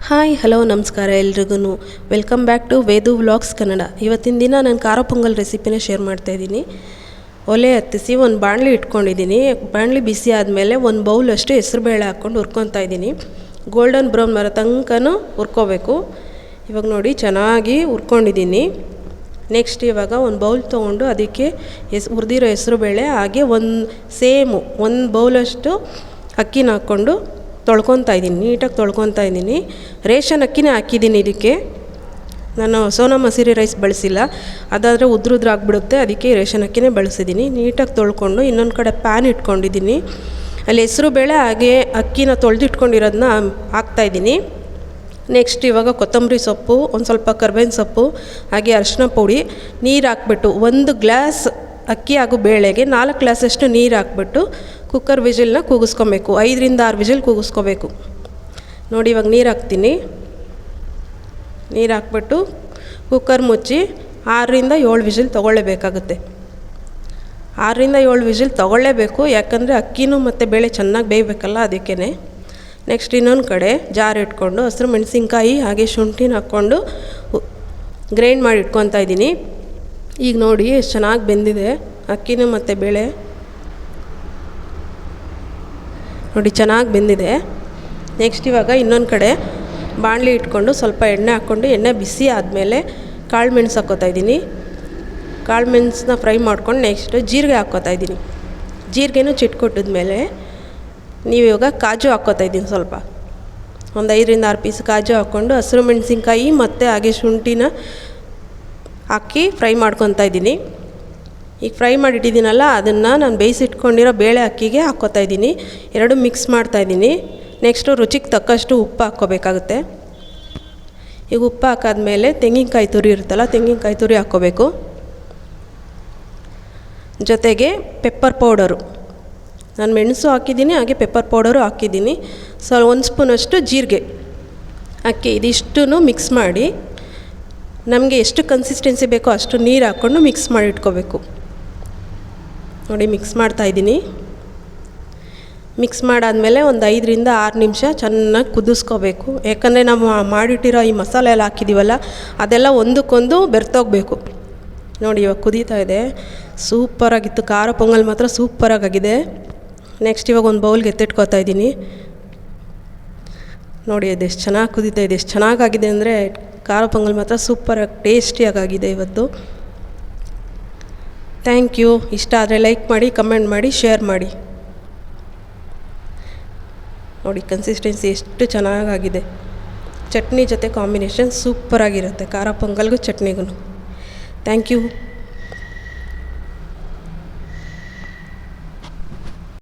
Hi hello ನಮಸ್ಕಾರ ಎಲ್ರಿಗೂ welcome back to Vedu vlogs Kannada. ಇವತ್ತಿನ ದಿನ ನಾನು ಖಾರ ಪೊಂಗಲ್ ರೆಸಿಪಿನ ಶೇರ್ ಮಾಡ್ತಾಯಿದ್ದೀನಿ. ಒಲೆ ಹತ್ತಿಸಿ ಒಂದು ಬಾಣಲಿ ಇಟ್ಕೊಂಡಿದ್ದೀನಿ. ಬಾಣಲಿ ಬಿಸಿ ಆದಮೇಲೆ ಒಂದು ಬೌಲಷ್ಟು ಹೆಸರುಬೇಳೆ ಹಾಕ್ಕೊಂಡು ಹುರ್ಕೊತಾ ಇದ್ದೀನಿ. ಗೋಲ್ಡನ್ ಬ್ರೌನ್ ಬರೋ ತನಕನೂ ಹುರ್ಕೋಬೇಕು. ಇವಾಗ ನೋಡಿ ಚೆನ್ನಾಗಿ ಹುರ್ಕೊಂಡಿದ್ದೀನಿ. ನೆಕ್ಸ್ಟ್ ಇವಾಗ ಒಂದು ಬೌಲ್ ತೊಗೊಂಡು ಅದಕ್ಕೆ ಹುರಿದಿರೋ ಹೆಸರುಬೇಳೆ ಹಾಗೆ ಒಂದು ಬೌಲಷ್ಟು ಅಕ್ಕಿನ ಹಾಕ್ಕೊಂಡು ತೊಳ್ಕೊತಾ ಇದ್ದೀನಿ. ನೀಟಾಗಿ ತೊಳ್ಕೊತಾ ಇದ್ದೀನಿ. ರೇಷನ್ ಅಕ್ಕಿನೇ ಹಾಕಿದ್ದೀನಿ ಇದಕ್ಕೆ. ನಾನು ಸೋನಾ ಮಸೂರಿ ರೈಸ್ ಬಳಸಿಲ್ಲ, ಅದಾದರೆ ಉದ್ರುದ್ರ ಆಗಿಬಿಡುತ್ತೆ, ಅದಕ್ಕೆ ರೇಷನ್ ಅಕ್ಕಿನೇ ಬಳಸಿದ್ದೀನಿ. ನೀಟಾಗಿ ತೊಳ್ಕೊಂಡು ಇನ್ನೊಂದು ಕಡೆ ಪ್ಯಾನ್ ಇಟ್ಕೊಂಡಿದ್ದೀನಿ. ಅಲ್ಲಿ ಹೆಸರು ಬೇಳೆ ಹಾಗೆ ಅಕ್ಕಿನ ತೊಳೆದಿಟ್ಕೊಂಡಿರೋದನ್ನ ಹಾಕ್ತಾಯಿದ್ದೀನಿ. ನೆಕ್ಸ್ಟ್ ಇವಾಗ ಕೊತ್ತಂಬರಿ ಸೊಪ್ಪು, ಒಂದು ಸ್ವಲ್ಪ ಕರ್ಬೇವಿನ ಸೊಪ್ಪು ಹಾಗೆ ಅರಿಶಿನ ಪುಡಿ, ನೀರು ಹಾಕ್ಬಿಟ್ಟು 1 ಗ್ಲಾಸ್ ಅಕ್ಕಿ ಹಾಗೂ ಬೇಳೆಗೆ 4 ಗ್ಲಾಸಷ್ಟು ನೀರು ಹಾಕ್ಬಿಟ್ಟು ಕುಕ್ಕರ್ ವಿಜಿಲ್ನ ಕೂಗಿಸ್ಕೊಬೇಕು. 5 ರಿಂದ 6 ವಿಜಿಲ್ ಕೂಗಿಸ್ಕೋಬೇಕು. ನೋಡಿ ಇವಾಗ ನೀರು ಹಾಕ್ತೀನಿ. ನೀರು ಹಾಕ್ಬಿಟ್ಟು ಕುಕ್ಕರ್ ಮುಚ್ಚಿ 6 ರಿಂದ 7 ವಿಜಿಲ್ ತೊಗೊಳ್ಳೇಬೇಕಾಗುತ್ತೆ. 6 ರಿಂದ 7 ವಿಜಿಲ್ ತೊಗೊಳ್ಳೇಬೇಕು, ಯಾಕಂದರೆ ಅಕ್ಕಿನೂ ಮತ್ತು ಬೇಳೆ ಚೆನ್ನಾಗಿ ಬೇಯಬೇಕಲ್ಲ, ಅದಕ್ಕೇ. ನೆಕ್ಸ್ಟ್ ಇನ್ನೊಂದು ಕಡೆ ಜಾರ್ ಇಟ್ಕೊಂಡು ಹಸಿರು ಮೆಣಸಿನ್ಕಾಯಿ ಹಾಗೆ ಶುಂಠಿನ ಹಾಕ್ಕೊಂಡು ಗ್ರೈಂಡ್ ಮಾಡಿ ಇಟ್ಕೊತಾ ಇದ್ದೀನಿ. ಈಗ ನೋಡಿ ಎಷ್ಟು ಚೆನ್ನಾಗಿ ಬೆಂದಿದೆ ಅಕ್ಕಿನೂ ಮತ್ತು ಬೇಳೆ. ನೋಡಿ ಚೆನ್ನಾಗಿ ಬೆಂದಿದೆ. ನೆಕ್ಸ್ಟ್ ಇವಾಗ ಇನ್ನೊಂದು ಕಡೆ ಬಾಣಲಿ ಇಟ್ಕೊಂಡು ಸ್ವಲ್ಪ ಎಣ್ಣೆ ಹಾಕ್ಕೊಂಡು ಎಣ್ಣೆ ಬಿಸಿ ಆದಮೇಲೆ ಕಾಳು ಮೆಣಸು ಹಾಕ್ಕೋತಾ ಇದ್ದೀನಿ. ಕಾಳು ಮೆಣಸನ್ನ ಫ್ರೈ ಮಾಡ್ಕೊಂಡು ನೆಕ್ಸ್ಟ್ ಜೀರಿಗೆ ಹಾಕ್ಕೋತಾ ಇದ್ದೀನಿ. ಜೀರಿಗೆನೂ ಚಿಟ್ಕೊಟ್ಟಿದ್ಮೇಲೆ ನೀವು ಇವಾಗ ಕಾಜು ಹಾಕ್ಕೋತಾ ಇದ್ದೀನಿ. ಸ್ವಲ್ಪ ಒಂದು 5 ರಿಂದ 6 ಪೀಸ್ ಕಾಜು ಹಾಕ್ಕೊಂಡು ಹಸಿರು ಮೆಣಸಿನ್ಕಾಯಿ ಮತ್ತು ಹಾಗೆ ಶುಂಠಿನ ಹಾಕಿ ಫ್ರೈ ಮಾಡ್ಕೊತಾ ಇದ್ದೀನಿ. ಈಗ ಫ್ರೈ ಮಾಡಿಟ್ಟಿದ್ದೀನಲ್ಲ, ಅದನ್ನು ನಾನು ಬೇಯಿಸಿಟ್ಕೊಂಡಿರೋ ಬೇಳೆ ಅಕ್ಕಿಗೆ ಹಾಕ್ಕೋತಾ ಇದ್ದೀನಿ. ಎರಡು ಮಿಕ್ಸ್ ಮಾಡ್ತಾಯಿದ್ದೀನಿ. ನೆಕ್ಸ್ಟು ರುಚಿಗೆ ತಕ್ಕಷ್ಟು ಉಪ್ಪು ಹಾಕ್ಕೋಬೇಕಾಗುತ್ತೆ. ಈಗ ಉಪ್ಪು ಹಾಕಾದ್ಮೇಲೆ ತೆಂಗಿನಕಾಯಿ ತುರಿ ಇರುತ್ತಲ್ಲ, ತೆಂಗಿನಕಾಯಿ ತುರಿ ಹಾಕ್ಕೋಬೇಕು. ಜೊತೆಗೆ ಪೆಪ್ಪರ್ ಪೌಡರು, ನಾನು ಮೆಣಸು ಹಾಕಿದ್ದೀನಿ ಹಾಗೆ ಪೆಪ್ಪರ್ ಪೌಡರು ಹಾಕಿದ್ದೀನಿ. 1 ಸ್ಪೂನಷ್ಟು ಜೀರಿಗೆ ಹಾಕಿ ಇದಿಷ್ಟೂ ಮಿಕ್ಸ್ ಮಾಡಿ ನಮಗೆ ಎಷ್ಟು ಕನ್ಸಿಸ್ಟೆನ್ಸಿ ಬೇಕೋ ಅಷ್ಟು ನೀರು ಹಾಕ್ಕೊಂಡು ಮಿಕ್ಸ್ ಮಾಡಿ ಇಟ್ಕೋಬೇಕು. ನೋಡಿ ಮಿಕ್ಸ್ ಮಾಡ್ತಾಯಿದ್ದೀನಿ. ಮಿಕ್ಸ್ ಮಾಡಾದಮೇಲೆ ಒಂದು 5 ರಿಂದ 6 ನಿಮಿಷ ಚೆನ್ನಾಗಿ ಕುದಿಸ್ಕೋಬೇಕು. ಯಾಕಂದರೆ ನಾವು ಮಾಡಿಟ್ಟಿರೋ ಈ ಮಸಾಲೆ ಎಲ್ಲ ಹಾಕಿದ್ದೀವಲ್ಲ, ಅದೆಲ್ಲ ಒಂದಕ್ಕೊಂದು ಬೆರ್ತೋಗಬೇಕು. ನೋಡಿ ಇವಾಗ ಕುದೀತಾ ಇದೆ. ಸೂಪರಾಗಿತ್ತು ಖಾರ ಪೊಂಗಲ್, ಮಾತ್ರ ಸೂಪರಾಗಿದೆ. ನೆಕ್ಸ್ಟ್ ಇವಾಗ ಒಂದು ಬೌಲ್ಗೆ ಎತ್ತಿಟ್ಕೋತಾ ಇದ್ದೀನಿ. ನೋಡಿ ಅದೆಷ್ಟು ಚೆನ್ನಾಗಿ ಕುದೀತಾ ಇದೆ, ಎಷ್ಟು ಚೆನ್ನಾಗಾಗಿದೆ ಅಂದರೆ ಖಾರ ಪೊಂಗಲ್ ಮಾತ್ರ ಸೂಪರಾಗಿ ಟೇಸ್ಟಿಯಾಗಿದೆ ಇವತ್ತು. Thank you. ಇಷ್ಟ ಆದರೆ ಲೈಕ್ ಮಾಡಿ, ಕಮೆಂಟ್ ಮಾಡಿ, ಶೇರ್ ಮಾಡಿ. ನೋಡಿ ಕನ್ಸಿಸ್ಟೆನ್ಸಿ ಎಷ್ಟು ಚೆನ್ನಾಗಾಗಿದೆ. ಚಟ್ನಿ ಜೊತೆ ಕಾಂಬಿನೇಷನ್ ಸೂಪರಾಗಿರುತ್ತೆ, ಖಾರ ಪೊಂಗಲ್ಗೂ ಚಟ್ನಿಗೂ. Thank you.